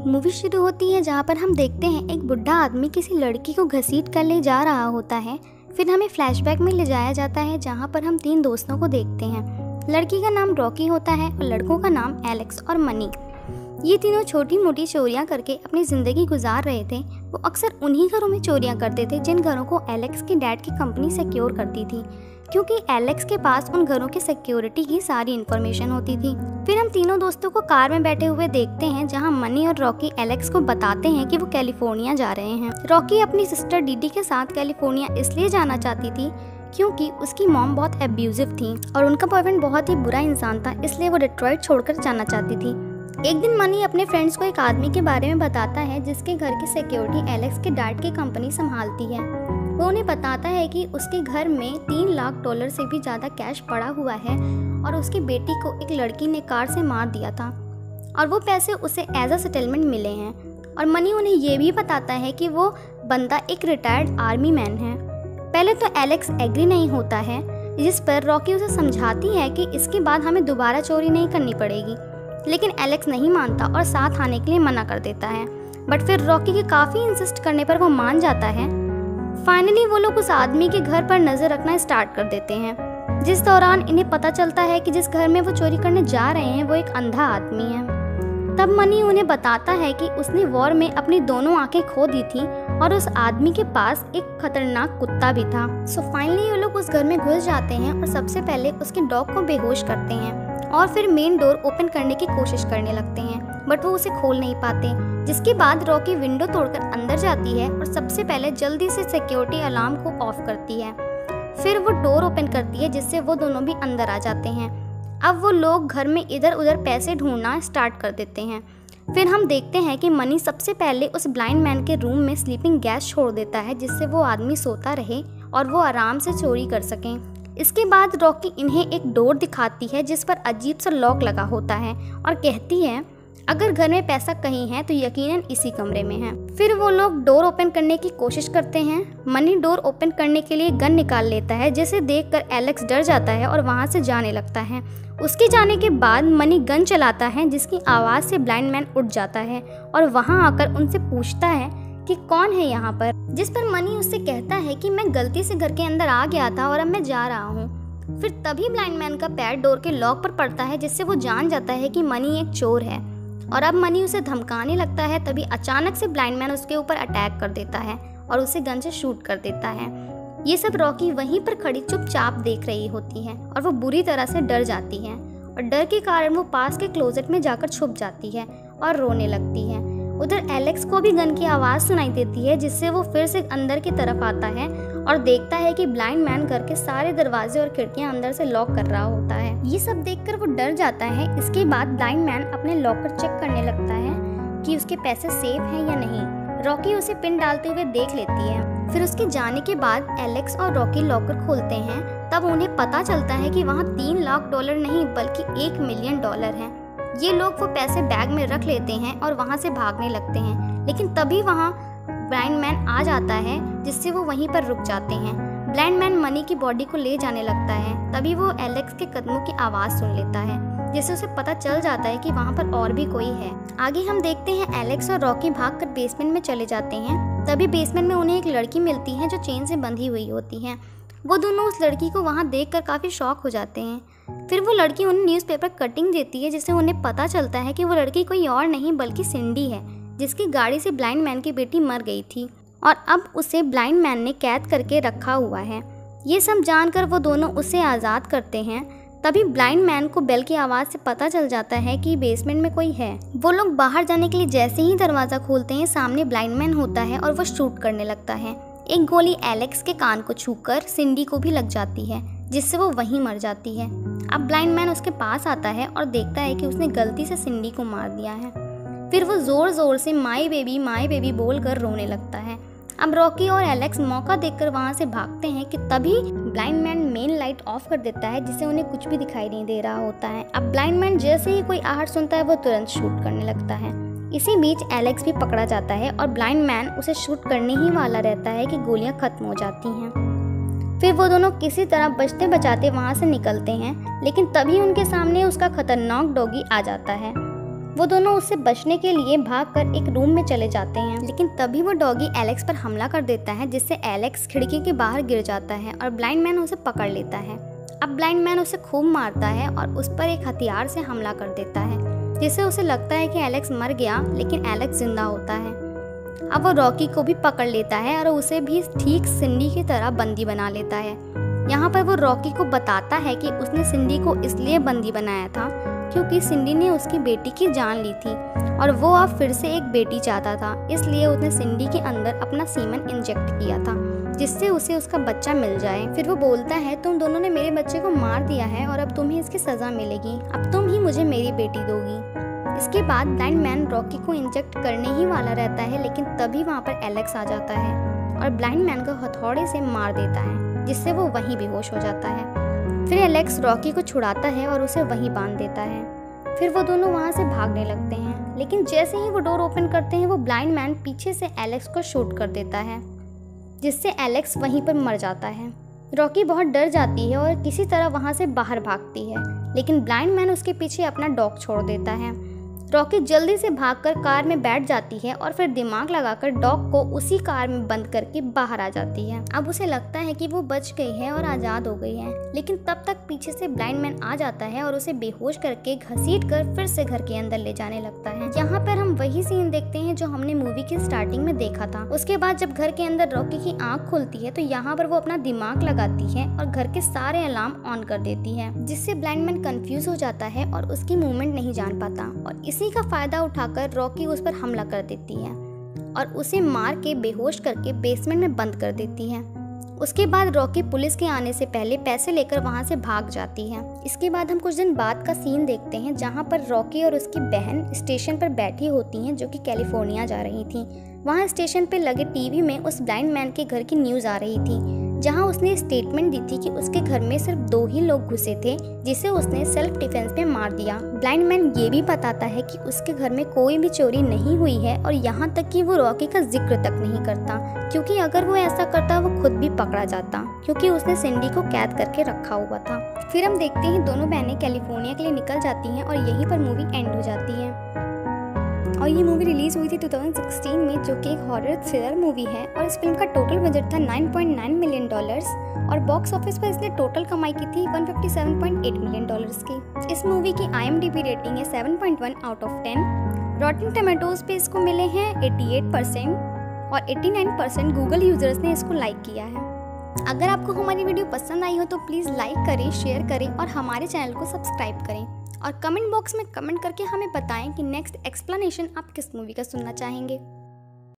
Movie शुरू होती है जहाँ पर हम देखते हैं एक बुढ़ा आदमी किसी लड़की को घसीट कर ले जा रहा होता है। फिर हमें फ्लैशबैक में ले जाया जाता है जहाँ पर हम 3 दोस्तों को देखते हैं। लड़की का नाम रॉकी होता है और लड़कों का नाम एलेक्स और मनी। ये तीनों छोटी मोटी चोरियाँ करके अपनी ज़िंदगी गुजार रहे थे। वो अक्सर उन्हीं घरों में चोरियाँ करते थे जिन घरों को एलेक्स के डैड की कंपनी सिक्योर करती थी, क्योंकि एलेक्स के पास उन घरों की सिक्योरिटी की सारी इन्फॉर्मेशन होती थी। फिर हम तीनों दोस्तों को कार में बैठे हुए देखते हैं जहां मनी और रॉकी एलेक्स को बताते हैं कि वो कैलिफोर्निया जा रहे हैं। रॉकी अपनी सिस्टर डीडी के साथ कैलिफोर्निया इसलिए जाना चाहती थी क्योंकि उसकी मॉम बहुत एब्यूजिव थी और उनका बॉयफ्रेंड बहुत ही बुरा इंसान था, इसलिए वो डिट्रॉइट छोड़कर जाना चाहती थी। एक दिन मनी अपने फ्रेंड्स को एक आदमी के बारे में बताता है जिसके घर की सिक्योरिटी एलेक्स के डैड की कंपनी संभालती है। वो उन्हें बताता है कि उसके घर में $3 लाख से भी ज़्यादा कैश पड़ा हुआ है और उसकी बेटी को एक लड़की ने कार से मार दिया था और वो पैसे उसे एज अ सेटलमेंट मिले हैं। और मनी उन्हें ये भी बताता है कि वो बंदा एक रिटायर्ड आर्मी मैन है। पहले तो एलेक्स एग्री नहीं होता है, जिस पर रॉकी उसे समझाती है कि इसके बाद हमें दोबारा चोरी नहीं करनी पड़ेगी, लेकिन एलेक्स नहीं मानता और साथ आने के लिए मना कर देता है। बट फिर रॉकी के काफ़ी इंसिस्ट करने पर वो मान जाता है। फाइनली वो लोग उस आदमी के घर पर नजर रखना स्टार्ट कर देते हैं, जिस दौरान इन्हें पता चलता है कि जिस घर में वो चोरी करने जा रहे हैं वो एक अंधा आदमी है। तब मनी उन्हें बताता है कि उसने वॉर में अपनी दोनों आंखें खो दी थी और उस आदमी के पास एक खतरनाक कुत्ता भी था। सो फाइनली वो लोग उस घर में घुस जाते हैं और सबसे पहले उसके डॉग को बेहोश करते हैं और फिर मेन डोर ओपन करने की कोशिश करने लगते हैं, बट वो उसे खोल नहीं पाते। जिसके बाद रॉकी विंडो तोड़कर अंदर जाती है और सबसे पहले जल्दी से सिक्योरिटी अलार्म को ऑफ करती है। फिर वो डोर ओपन करती है जिससे वो दोनों भी अंदर आ जाते हैं। अब वो लोग घर में इधर उधर पैसे ढूंढना स्टार्ट कर देते हैं। फिर हम देखते हैं कि मनी सबसे पहले उस ब्लाइंड मैन के रूम में स्लीपिंग गैस छोड़ देता है जिससे वो आदमी सोता रहे और वो आराम से चोरी कर सकें। इसके बाद रॉकी इन्हें एक डोर दिखाती है जिस पर अजीब सा लॉक लगा होता है और कहती है अगर घर में पैसा कहीं है तो यकीनन इसी कमरे में है। फिर वो लोग डोर ओपन करने की कोशिश करते हैं। मनी डोर ओपन करने के लिए गन निकाल लेता है जिसे देखकर एलेक्स डर जाता है और वहां से जाने लगता है। उसके जाने के बाद मनी गन चलाता है जिसकी आवाज़ से ब्लाइंड मैन उठ जाता है और वहां आकर उनसे पूछता है कि कौन है यहाँ पर, जिस पर मनी उससे कहता है कि मैं गलती से घर के अंदर आ गया था और अब मैं जा रहा हूँ। फिर तभी ब्लाइंड मैन का पैर डोर के लॉक पर पड़ता है जिससे वो जान जाता है कि मनी एक चोर है और अब मनी उसे धमकाने लगता है। तभी अचानक से ब्लाइंड मैन उसके ऊपर अटैक कर देता है और उसे गन से शूट कर देता है। ये सब रॉकी वहीं पर खड़ी चुपचाप देख रही होती है और वो बुरी तरह से डर जाती है और डर के कारण वो पास के क्लोजेट में जाकर छुप जाती है और रोने लगती है। उधर एलेक्स को भी गन की आवाज़ सुनाई देती है जिससे वो फिर से अंदर की तरफ आता है और देखता है कि ब्लाइंड मैन घर के सारे दरवाजे और खिड़कियां अंदर से लॉक कर रहा होता है। ये सब देखकर वो डर जाता है। इसके बाद ब्लाइंड मैन अपने लॉकर चेक करने लगता है कि उसके पैसे सेफ हैं या नहीं। रॉकी उसे पिन डालते हुए देख लेती है। फिर उसके जाने के बाद एलेक्स और रॉकी लॉकर खोलते हैं। तब उन्हें पता चलता है कि वहाँ $3 लाख नहीं बल्कि $1 मिलियन है। ये लोग वो पैसे बैग में रख लेते हैं और वहाँ से भागने लगते हैं, लेकिन तभी वहाँ ब्लाइंड मैन आ जाता है जिससे वो वहीं पर रुक जाते हैं। ब्लाइंड मैन मनी की बॉडी को ले जाने लगता है। तभी वो एलेक्स के कदमों की आवाज़ सुन लेता है जिससे उसे पता चल जाता है कि वहाँ पर और भी कोई है। आगे हम देखते हैं एलेक्स और रॉकी भागकर बेसमेंट में चले जाते हैं। तभी बेसमेंट में उन्हें एक लड़की मिलती है जो चेन से बंधी हुई होती है। वो दोनों उस लड़की को वहाँ देखकर काफ़ी शॉक हो जाते हैं। फिर वो लड़की उन्हें न्यूज़पेपर कटिंग देती है जिससे उन्हें पता चलता है कि वो लड़की कोई और नहीं बल्कि सिंडी है, जिसकी गाड़ी से ब्लाइंड मैन की बेटी मर गई थी और अब उसे ब्लाइंड मैन ने कैद करके रखा हुआ है। ये सब जानकर वो दोनों उसे आज़ाद करते हैं। तभी ब्लाइंड मैन को बेल की आवाज़ से पता चल जाता है कि बेसमेंट में कोई है। वो लोग बाहर जाने के लिए जैसे ही दरवाज़ा खोलते हैं सामने ब्लाइंड मैन होता है और वो शूट करने लगता है। एक गोली एलेक्स के कान को छूकर सिंडी को भी लग जाती है जिससे वो वहीं मर जाती है। अब ब्लाइंड मैन उसके पास आता है और देखता है कि उसने गलती से सिंडी को मार दिया है। फिर वो ज़ोर ज़ोर से माई बेबी बोलकर रोने लगता है। अब रॉकी और एलेक्स मौका देखकर वहाँ से भागते हैं कि तभी blind man main light of कर देता है जिससे उन्हें कुछ भी दिखाई नहीं दे रहा होता है। अब ब्लाइंड मैन जैसे ही कोई आहट सुनता है वो तुरंत शूट करने लगता है। इसी बीच एलेक्स भी पकड़ा जाता है और ब्लाइंड मैन उसे शूट करने ही वाला रहता है कि गोलियां खत्म हो जाती हैं। फिर वो दोनों किसी तरह बचते बचाते वहाँ से निकलते हैं, लेकिन तभी उनके सामने उसका खतरनाक डॉगी आ जाता है। वो दोनों उससे बचने के लिए भागकर एक रूम में चले जाते हैं, लेकिन तभी वो डॉगी एलेक्स पर हमला कर देता है, जिससे एलेक्स खिड़की के बाहर गिर जाता है और ब्लाइंड मैन उसे पकड़ लेता है। अब ब्लाइंड मैन उसे खूब मारता है और उस पर एक हथियार से हमला कर देता है, जिससे उसे लगता है कि एलेक्स मर गया, लेकिन एलेक्स जिंदा होता है। अब वो रॉकी को भी पकड़ लेता है और उसे भी ठीक सिंडी की तरह बंदी बना लेता है। यहाँ पर वो रॉकी को बताता है कि उसने सिंडी को इसलिए बंदी बनाया था क्योंकि सिंडी ने उसकी बेटी की जान ली थी और वो अब फिर से एक बेटी चाहता था, इसलिए उसने सिंडी के अंदर अपना सीमन इंजेक्ट किया था, जिससे उसे उसका बच्चा मिल जाए। फिर वो बोलता है, तुम दोनों ने मेरे बच्चे को मार दिया है और अब तुम्हें इसकी सज़ा मिलेगी, अब तुम ही मुझे मेरी बेटी दोगी। इसके बाद ब्लाइंड मैन रॉकी को इंजेक्ट करने ही वाला रहता है, लेकिन तभी वहाँ पर एलेक्स आ जाता है और ब्लाइंड मैन को हथौड़े से मार देता है, जिससे वो वहीं बेहोश हो जाता है। फिर एलेक्स रॉकी को छुड़ाता है और उसे वहीं बांध देता है। फिर वो दोनों वहाँ से भागने लगते हैं, लेकिन जैसे ही वो डोर ओपन करते हैं वो ब्लाइंड मैन पीछे से एलेक्स को शूट कर देता है, जिससे एलेक्स वहीं पर मर जाता है। रॉकी बहुत डर जाती है और किसी तरह वहाँ से बाहर भागती है, लेकिन ब्लाइंड मैन उसके पीछे अपना डॉग छोड़ देता है। रॉकी जल्दी से भागकर कार में बैठ जाती है और फिर दिमाग लगाकर डॉग को उसी कार में बंद करके बाहर आ जाती है। अब उसे लगता है कि वो बच गई है और आज़ाद हो गई है, लेकिन तब तक पीछे से ब्लाइंड मैन आ जाता है और उसे बेहोश करके घसीट कर फिर से घर के अंदर ले जाने लगता है। यहाँ पर हम वही सीन देखते हैं जो हमने मूवी की स्टार्टिंग में देखा था। उसके बाद जब घर के अंदर रॉकी की आँख खुलती है तो यहाँ पर वो अपना दिमाग लगाती है और घर के सारे अलार्म ऑन कर देती है, जिससे ब्लाइंड मैन कंफ्यूज हो जाता है और उसकी मूवमेंट नहीं जान पाता और इसी का फायदा उठाकर रॉकी उस पर हमला कर देती है और उसे मार के बेहोश करके बेसमेंट में बंद कर देती है। उसके बाद रॉकी पुलिस के आने से पहले पैसे लेकर वहां से भाग जाती है। इसके बाद हम कुछ दिन बाद का सीन देखते हैं जहां पर रॉकी और उसकी बहन स्टेशन पर बैठी होती हैं, जो कि कैलिफोर्निया जा रही थी। वहां स्टेशन पर लगे टीवी में उस ब्लाइंड मैन के घर की न्यूज़ आ रही थी, जहां उसने स्टेटमेंट दी थी कि उसके घर में सिर्फ 2 ही लोग घुसे थे, जिसे उसने सेल्फ डिफेंस में मार दिया। ब्लाइंड मैन ये भी बताता है कि उसके घर में कोई भी चोरी नहीं हुई है और यहाँ तक कि वो रॉकी का जिक्र तक नहीं करता, क्योंकि अगर वो ऐसा करता वो खुद भी पकड़ा जाता, क्योंकि उसने सिंडी को कैद करके रखा हुआ था। फिर हम देखते हैं दोनों बहनें कैलिफोर्निया के लिए निकल जाती हैं और यहीं पर मूवी एंड हो जाती है। और ये मूवी रिलीज हुई थी 2016 में, जो कि एक हॉरर थ्रिलर मूवी है और इस फिल्म का टोटल बजट था $9.9 मिलियन और बॉक्स ऑफिस पर इसने टोटल कमाई की थी $157.8 मिलियन की। इस मूवी की IMDb रेटिंग है 7.1 आउट ऑफ 10। रॉटेन टोमेटोज पे इसको मिले हैं 88% और 89% गूगल यूजर्स ने इसको लाइक किया है। अगर आपको हमारी वीडियो पसंद आई हो तो प्लीज़ लाइक करें, शेयर करें और हमारे चैनल को सब्सक्राइब करें और कमेंट बॉक्स में कमेंट करके हमें बताएं कि नेक्स्ट एक्सप्लेनेशन आप किस मूवी का सुनना चाहेंगे।